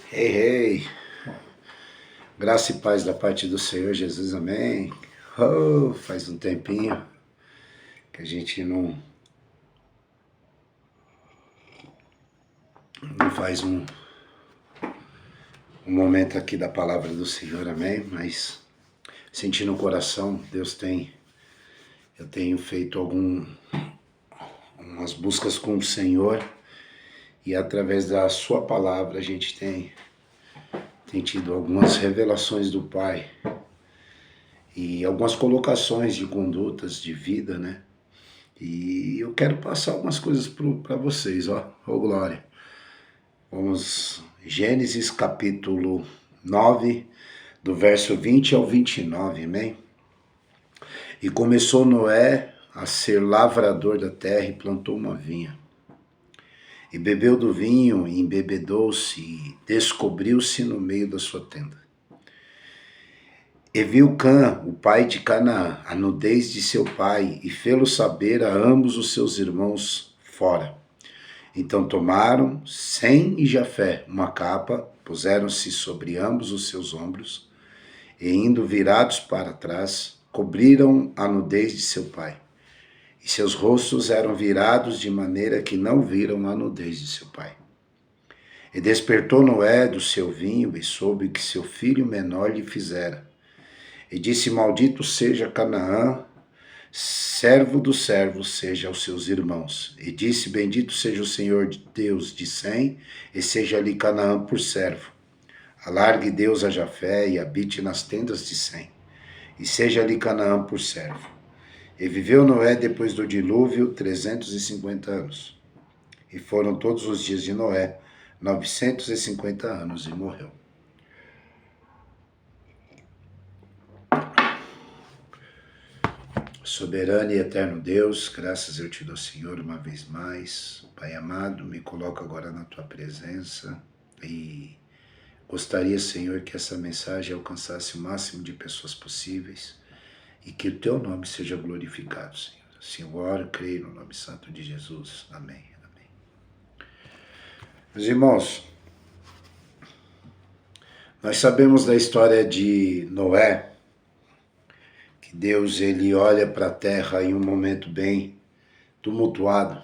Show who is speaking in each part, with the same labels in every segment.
Speaker 1: Hey, hey, graça e paz da parte do Senhor Jesus, amém. Oh, faz um tempinho que a gente não faz um momento aqui da palavra do Senhor, amém. Mas sentindo o coração, eu tenho feito umas buscas com o Senhor e através da sua palavra a gente tem tido algumas revelações do Pai e algumas colocações de condutas de vida, né? E eu quero passar algumas coisas para vocês, ó, glória. Vamos, Gênesis capítulo 9, do verso 20 ao 29, amém? E começou Noé a ser lavrador da terra e plantou uma vinha. E bebeu do vinho, e embebedou-se, e descobriu-se no meio da sua tenda. E viu Cã, o pai de Canaã, a nudez de seu pai, e fê-lo saber a ambos os seus irmãos fora. Então tomaram Sem e Jafé uma capa, puseram-se sobre ambos os seus ombros, e indo virados para trás, cobriram a nudez de seu pai. E seus rostos eram virados de maneira que não viram a nudez de seu pai. E despertou Noé do seu vinho e soube o que seu filho menor lhe fizera. E disse: Maldito seja Canaã, servo dos servos seja aos seus irmãos. E disse: Bendito seja o Senhor Deus de Sem, e seja ali Canaã por servo. Alargue Deus a Jafé e habite nas tendas de Sem, e seja ali Canaã por servo. E viveu Noé depois do dilúvio 350 anos. E foram todos os dias de Noé 950 anos e morreu. Soberano e eterno Deus, graças eu te dou, Senhor, uma vez mais. Pai amado, me coloco agora na tua presença e gostaria, Senhor, que essa mensagem alcançasse o máximo de pessoas possíveis e que o teu nome seja glorificado, Senhor. Assim eu oro, creio no nome santo de Jesus. Amém. Amém. Meus irmãos, nós sabemos da história de Noé, que Deus ele olha para a terra em um momento bem tumultuado.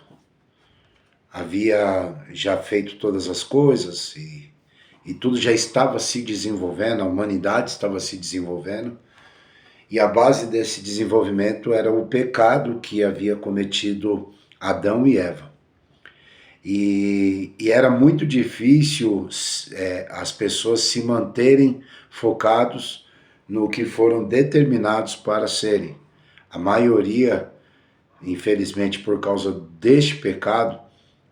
Speaker 1: Havia já feito todas as coisas e tudo já estava se desenvolvendo, a humanidade estava se desenvolvendo. E a base desse desenvolvimento era o pecado que havia cometido Adão e Eva. E era muito difícil as pessoas se manterem focados no que foram determinados para serem. A maioria, infelizmente por causa deste pecado,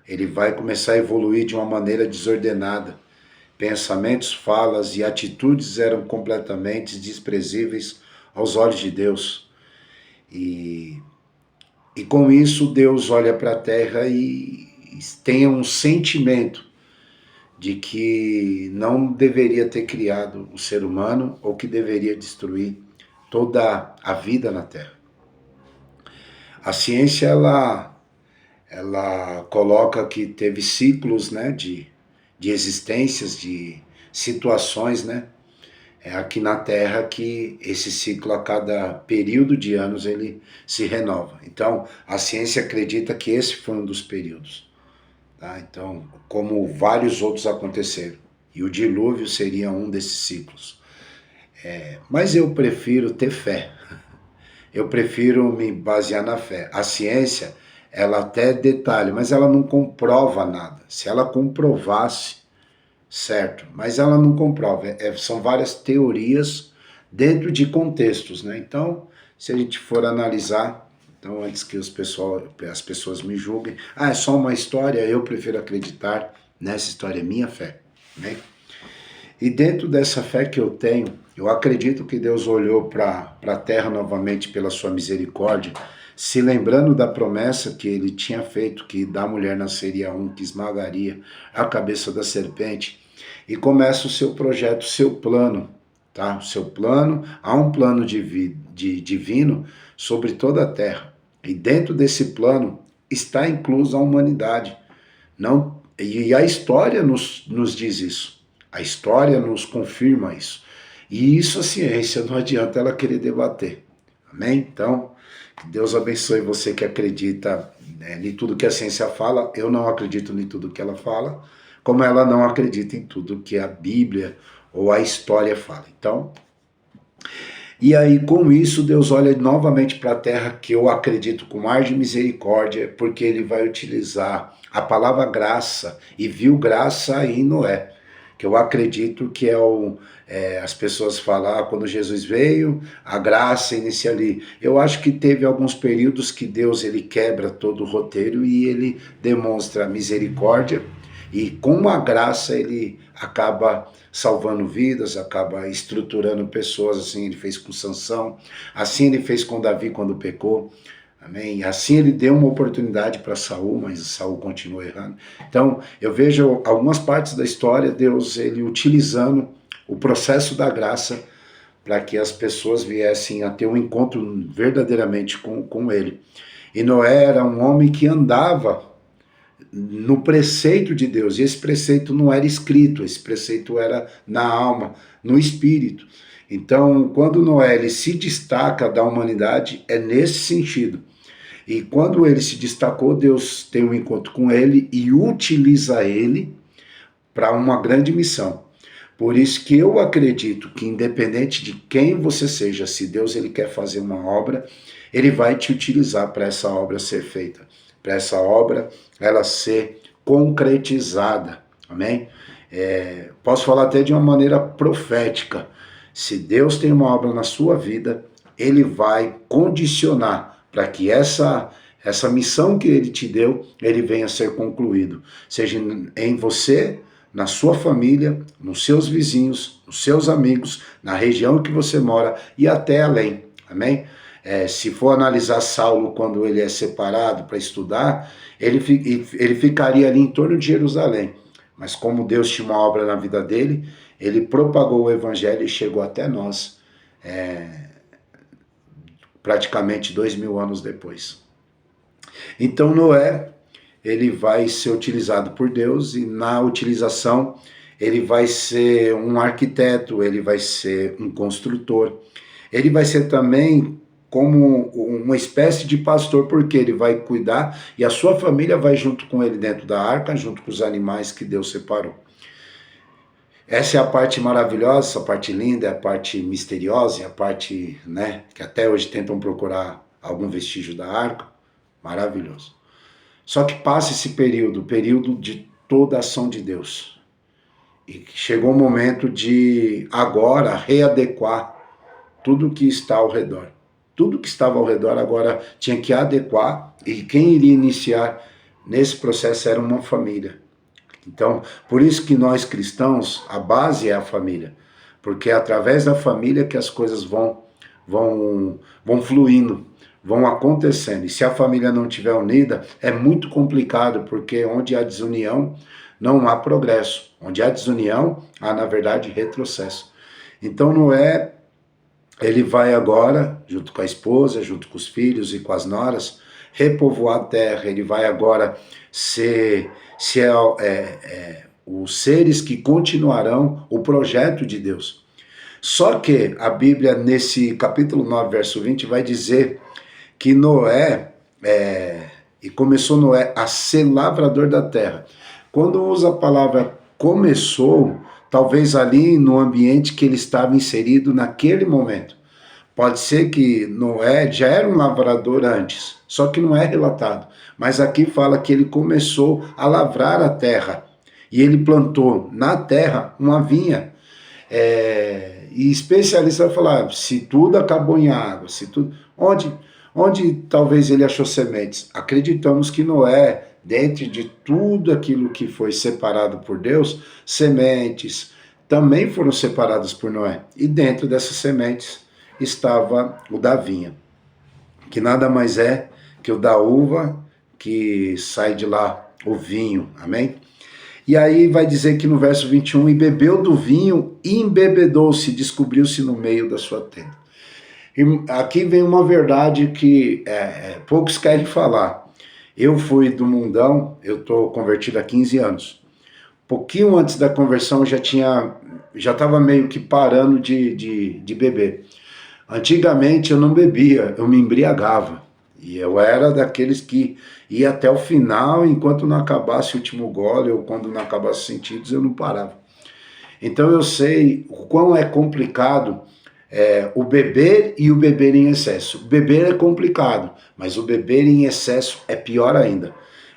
Speaker 1: ele vai começar a evoluir de uma maneira desordenada. Pensamentos, falas e atitudes eram completamente desprezíveis aos olhos de Deus. E com isso Deus olha para a terra e tem um sentimento de que não deveria ter criado o ser humano ou que deveria destruir toda a vida na terra. A ciência, ela coloca que teve ciclos, né, de existências, de situações, né, aqui na Terra, que esse ciclo a cada período de anos ele se renova. Então, a ciência acredita que esse foi um dos períodos. Tá? Então, como vários outros aconteceram. E o dilúvio seria um desses ciclos. Mas eu prefiro ter fé. Eu prefiro me basear na fé. A ciência, ela até detalha, mas ela não comprova nada. Se ela comprovasse, certo, mas ela não comprova. São várias teorias dentro de contextos, né? Então, se a gente for analisar, então antes que as pessoas me julguem, é só uma história, eu prefiro acreditar nessa história, minha fé, né? E dentro dessa fé que eu tenho, eu acredito que Deus olhou para a terra novamente pela sua misericórdia, se lembrando da promessa que ele tinha feito, que da mulher nasceria um que esmagaria a cabeça da serpente, e começa o seu projeto, o seu plano, tá? O seu plano, há um plano divino sobre toda a terra, e dentro desse plano está inclusa a humanidade. Não, e a história nos diz isso. A história nos confirma isso. E isso a ciência não adianta ela querer debater. Amém? Então, que Deus abençoe você que acredita em tudo que a ciência fala. Eu não acredito em tudo que ela fala, como ela não acredita em tudo que a Bíblia ou a história fala. Então, e aí com isso Deus olha novamente para a terra, que eu acredito com mar de misericórdia, porque ele vai utilizar a palavra graça, e viu graça em Noé, que eu acredito que as pessoas falam, quando Jesus veio, a graça inicia ali. Eu acho que teve alguns períodos que Deus ele quebra todo o roteiro e ele demonstra misericórdia, e com a graça ele acaba salvando vidas, acaba estruturando pessoas. Assim ele fez com Sansão, assim ele fez com Davi quando pecou. Amém? E assim ele deu uma oportunidade para Saul, mas Saul continuou errando. Então, eu vejo algumas partes da história, Deus ele utilizando o processo da graça para que as pessoas viessem a ter um encontro verdadeiramente com ele. E Noé era um homem que andava no preceito de Deus, e esse preceito não era escrito, esse preceito era na alma, no espírito. Então, quando Noé ele se destaca da humanidade, é nesse sentido. E quando ele se destacou, Deus tem um encontro com ele e utiliza ele para uma grande missão. Por isso que eu acredito que independente de quem você seja, se Deus ele quer fazer uma obra, ele vai te utilizar para essa obra ser feita, para essa obra ela ser concretizada. Amém? Posso falar até de uma maneira profética. Se Deus tem uma obra na sua vida, ele vai condicionar para que essa missão que ele te deu, ele venha a ser concluído. Seja em você, na sua família, nos seus vizinhos, nos seus amigos, na região que você mora e até além. Amém? Se for analisar Saulo quando ele é separado para estudar, ele ficaria ali em torno de Jerusalém. Mas como Deus tinha uma obra na vida dele, ele propagou o evangelho e chegou até nós, praticamente 2000 anos depois. Então Noé, ele vai ser utilizado por Deus, e na utilização ele vai ser um arquiteto, ele vai ser um construtor, ele vai ser também como uma espécie de pastor, porque ele vai cuidar e a sua família vai junto com ele dentro da arca, junto com os animais que Deus separou. Essa é a parte maravilhosa, essa parte linda, é a parte misteriosa, é a parte, que até hoje tentam procurar algum vestígio da arca. Maravilhoso. Só que passa esse período de toda a ação de Deus. E chegou o momento de agora readequar tudo que está ao redor. Tudo que estava ao redor agora tinha que adequar, e quem iria iniciar nesse processo era uma família. Então, por isso que nós cristãos, a base é a família, porque é através da família que as coisas vão fluindo, vão acontecendo. E se a família não estiver unida, é muito complicado, porque onde há desunião, não há progresso. Onde há desunião, há, na verdade, retrocesso. Então, Noé, ele vai agora, junto com a esposa, junto com os filhos e com as noras, repovoar a terra. Ele vai agora ser os seres que continuarão o projeto de Deus. Só que a Bíblia, nesse capítulo 9, verso 20, vai dizer que Noé, e começou Noé a ser lavrador da terra. Quando usa a palavra começou, talvez ali no ambiente que ele estava inserido naquele momento. Pode ser que Noé já era um lavrador antes, só que não é relatado. Mas aqui fala que ele começou a lavrar a terra, e ele plantou na terra uma vinha. E especialista vai falar, se tudo acabou em água, se tudo... Onde talvez ele achou sementes? Acreditamos que Noé, dentro de tudo aquilo que foi separado por Deus, sementes também foram separadas por Noé. E dentro dessas sementes estava o da vinha, que nada mais é que o da uva, que sai de lá o vinho, amém? E aí vai dizer que no verso 21, e bebeu do vinho, e embebedou-se, descobriu-se no meio da sua tenda. E aqui vem uma verdade que poucos querem falar. Eu fui do mundão, eu estou convertido há 15 anos. pouquinho antes da conversão, já estava meio que parando de beber. Antigamente eu não bebia, eu me embriagava. E eu era daqueles que ia até o final, enquanto não acabasse o último gole, ou quando não acabasse os sentidos, eu não parava. Então eu sei o quão é complicado o beber e o beber em excesso. O beber é complicado, mas o beber em excesso é pior ainda.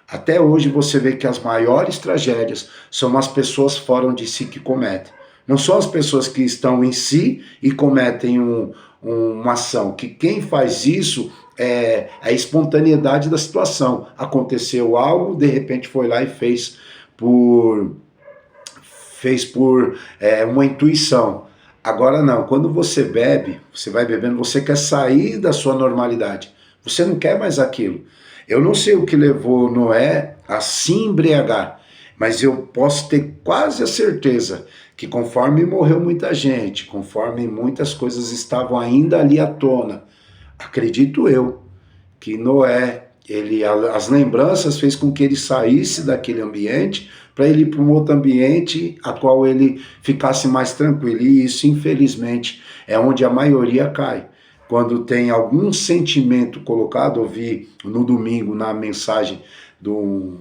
Speaker 1: Até hoje você vê que as maiores tragédias são as pessoas fora de si que cometem. Não são as pessoas que estão em si e cometem uma ação. Que quem faz isso é a espontaneidade da situação. Aconteceu algo, de repente foi lá e fez por uma intuição. Agora não, quando você bebe, você vai bebendo, você quer sair da sua normalidade. Você não quer mais aquilo. Eu não sei o que levou Noé a se embriagar, mas eu posso ter quase a certeza que conforme morreu muita gente, conforme muitas coisas estavam ainda ali à tona, acredito eu que Noé, as lembranças fez com que ele saísse daquele ambiente para ele ir para um outro ambiente a qual ele ficasse mais tranquilo. E isso, infelizmente, é onde a maioria cai. Quando tem algum sentimento colocado, eu vi no domingo na mensagem do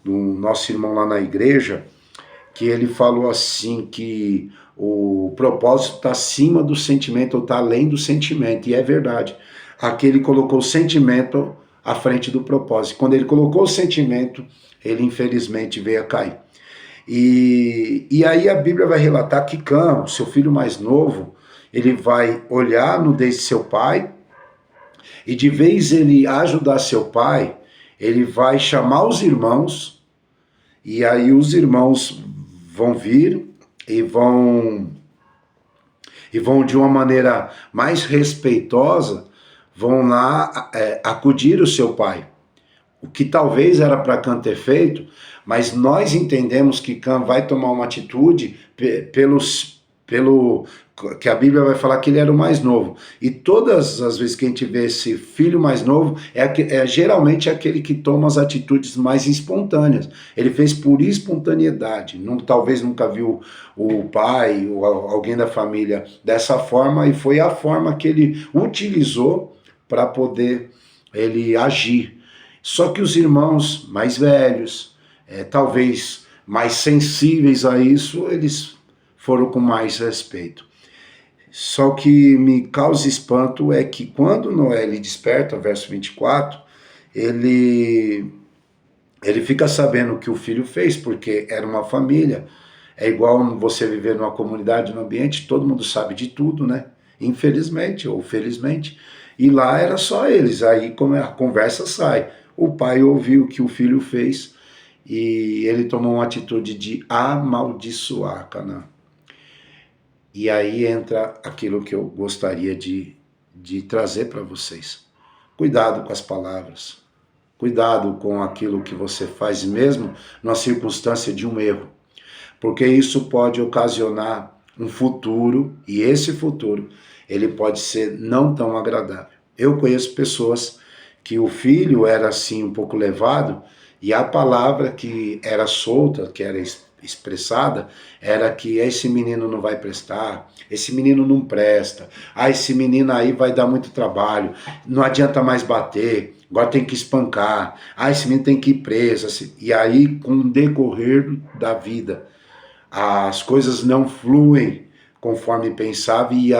Speaker 1: nosso irmão lá na igreja, que ele falou assim que o propósito está acima do sentimento, ou está além do sentimento, e é verdade. Aqui ele colocou o sentimento à frente do propósito. Quando ele colocou o sentimento, ele infelizmente veio a cair. E aí a Bíblia vai relatar que Cã, seu filho mais novo, ele vai olhar a nudez de seu pai, e de vez ele ajudar seu pai, ele vai chamar os irmãos, e aí os irmãos vão vir e vão de uma maneira mais respeitosa, vão lá acudir o seu pai. O que talvez era para Cã ter feito, mas nós entendemos que Cã vai tomar uma atitude pelo que a Bíblia vai falar que ele era o mais novo. E todas as vezes que a gente vê esse filho mais novo, geralmente aquele que toma as atitudes mais espontâneas. Ele fez por espontaneidade. Talvez nunca viu o pai ou alguém da família dessa forma, e foi a forma que ele utilizou para poder ele agir. Só que os irmãos mais velhos, talvez mais sensíveis a isso, eles foram com mais respeito. Só que me causa espanto é que quando Noé ele desperta, verso 24, ele fica sabendo o que o filho fez, porque era uma família. É igual você viver numa comunidade, num ambiente, todo mundo sabe de tudo, né? Infelizmente ou felizmente. E lá era só eles, aí como a conversa sai. O pai ouviu o que o filho fez e ele tomou uma atitude de amaldiçoar Canaã. E aí entra aquilo que eu gostaria de trazer para vocês. Cuidado com as palavras. Cuidado com aquilo que você faz mesmo na circunstância de um erro. Porque isso pode ocasionar um futuro, e esse futuro, ele pode ser não tão agradável. Eu conheço pessoas que o filho era assim um pouco levado, e a palavra que era solta, que era expressada, era que esse menino não vai prestar, esse menino não presta, esse menino aí vai dar muito trabalho, não adianta mais bater, agora tem que espancar, esse menino tem que ir preso. E aí, com o decorrer da vida, as coisas não fluem conforme pensava, e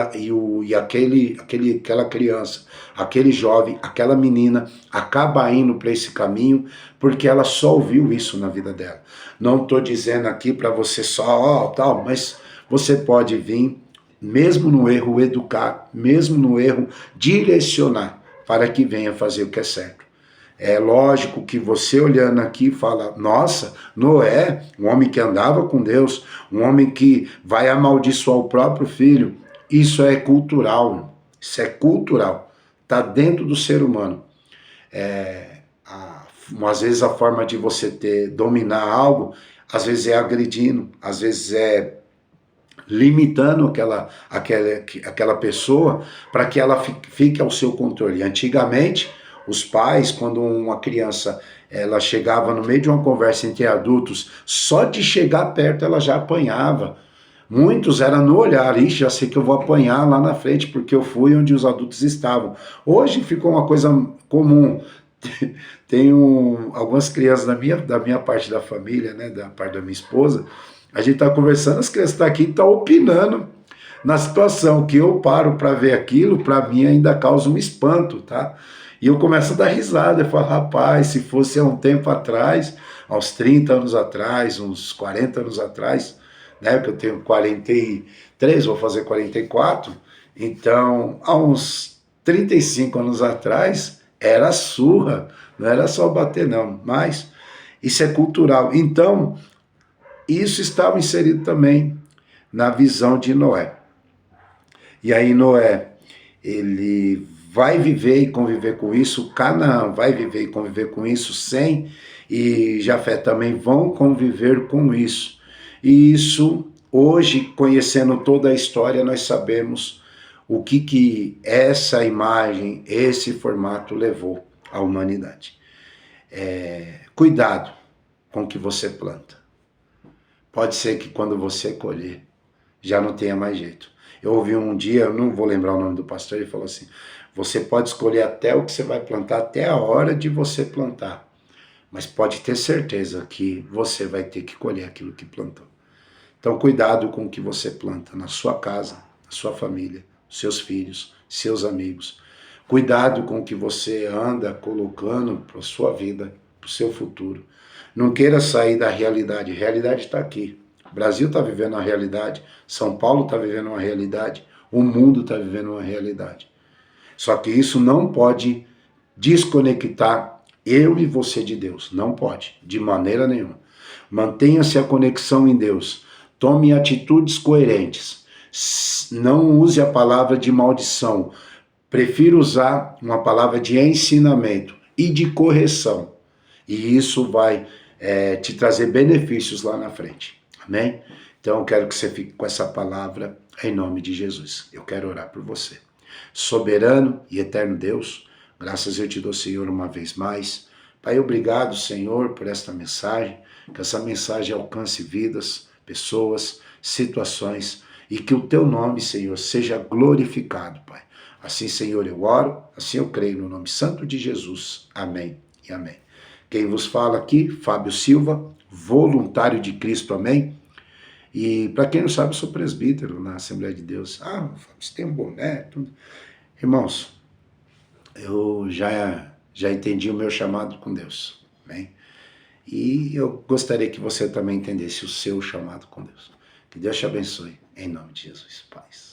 Speaker 1: aquela criança, aquele jovem, aquela menina acaba indo para esse caminho porque ela só ouviu isso na vida dela. Não estou dizendo aqui para você só tal, mas você pode vir, mesmo no erro, educar, mesmo no erro, direcionar para que venha fazer o que é certo. É lógico que você olhando aqui fala, nossa, Noé, um homem que andava com Deus, um homem que vai amaldiçoar o próprio filho. Isso é cultural, isso é cultural, está dentro do ser humano. Às vezes a forma de você dominar algo, às vezes é agredindo, às vezes é limitando aquela pessoa para que ela fique ao seu controle. Antigamente, os pais, quando uma criança ela chegava no meio de uma conversa entre adultos, só de chegar perto ela já apanhava. Muitos eram no olhar, ixi, já sei que eu vou apanhar lá na frente, porque eu fui onde os adultos estavam. Hoje ficou uma coisa comum. Tenho algumas crianças da minha parte da família, né, da parte da minha esposa, a gente está conversando, as crianças estão aqui e estão opinando na situação, que eu paro para ver aquilo, para mim ainda causa um espanto, tá? E eu começo a dar risada, eu falo, rapaz, se fosse há um tempo atrás, há uns 30 anos atrás, uns 40 anos atrás, né, que eu tenho 43, vou fazer 44, então, há uns 35 anos atrás, era surra, não era só bater não, mas isso é cultural. Então, isso estava inserido também na visão de Noé. E aí Noé, ele vai viver e conviver com isso, Canaã vai viver e conviver com isso, Sem e Jafé também vão conviver com isso. E isso, hoje, conhecendo toda a história, nós sabemos o que essa imagem, esse formato levou à humanidade. Cuidado com o que você planta. Pode ser que quando você colher, já não tenha mais jeito. Eu ouvi um dia, eu não vou lembrar o nome do pastor, ele falou assim, você pode escolher até o que você vai plantar, até a hora de você plantar, mas pode ter certeza que você vai ter que colher aquilo que plantou. Então cuidado com o que você planta na sua casa, na sua família, seus filhos, seus amigos. Cuidado com o que você anda colocando para a sua vida, para o seu futuro. Não queira sair da realidade, a realidade está aqui. O Brasil está vivendo uma realidade, São Paulo está vivendo uma realidade, o mundo está vivendo uma realidade. Só que isso não pode desconectar eu e você de Deus. Não pode, de maneira nenhuma. Mantenha-se a conexão em Deus. Tome atitudes coerentes. Não use a palavra de maldição. Prefiro usar uma palavra de ensinamento e de correção. E isso vai te trazer benefícios lá na frente. Amém? Então eu quero que você fique com essa palavra em nome de Jesus. Eu quero orar por você. Soberano e eterno Deus, graças eu te dou, Senhor, uma vez mais. Pai, obrigado, Senhor, por esta mensagem, que essa mensagem alcance vidas, pessoas, situações, e que o teu nome, Senhor, seja glorificado, Pai. Assim, Senhor, eu oro, assim eu creio no nome santo de Jesus. Amém e amém. Quem vos fala aqui, Fábio Silva, voluntário de Cristo, amém? E para quem não sabe, eu sou presbítero na Assembleia de Deus. Ah, você tem um boné, tudo. Irmãos, eu já entendi o meu chamado com Deus, amém? E eu gostaria que você também entendesse o seu chamado com Deus. Que Deus te abençoe, em nome de Jesus. Paz.